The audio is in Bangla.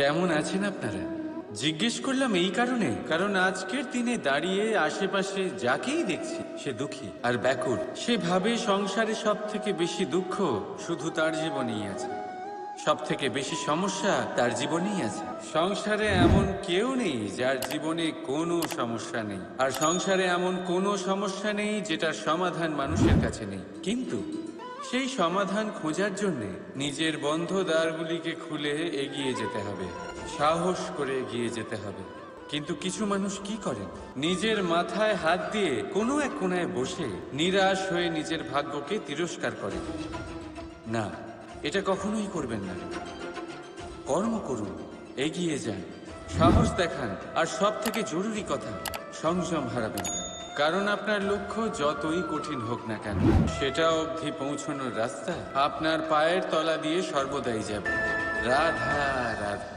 কেমন আছেন আপনারা? জিজ্ঞেস করলাম এই কারণে, কারণ আজকের দিনে দাঁড়িয়ে আশেপাশে যাকেই দেখছি সে দুঃখী আর ব্যাকুল। সে ভাবে সংসারে সব থেকে বেশি দুঃখ শুধু তার জীবনেই আছে, সব থেকে বেশি সমস্যা তার জীবনেই আছে। সংসারে এমন কেউ নেই যার জীবনে কোনো সমস্যা নেই, আর সংসারে এমন কোনো সমস্যা নেই যেটার সমাধান মানুষের কাছে নেই। কিন্তু সেই সমাধান খোঁজার জন্যে নিজের বন্ধ দ্বারগুলিকে খুলে এগিয়ে যেতে হবে, সাহস করে এগিয়ে যেতে হবে। কিন্তু কিছু মানুষ কি করেন, নিজের মাথায় হাত দিয়ে কোনো এক কোণায় বসে নিরাশ হয়ে নিজের ভাগ্যকে তিরস্কার করেন। না, এটা কখনোই করবেন না। কর্ম করুন, এগিয়ে যান, সাহস দেখান, আর সব থেকে জরুরি কথা, সংযম হারাবেন না। কারণ আপনার লক্ষ্য যতই কঠিন হোক না কেন, সেটা অবধি পৌঁছানোর রাস্তা আপনার পায়ের তলা দিয়ে সর্বদাই যাবে। রাধা রাধা।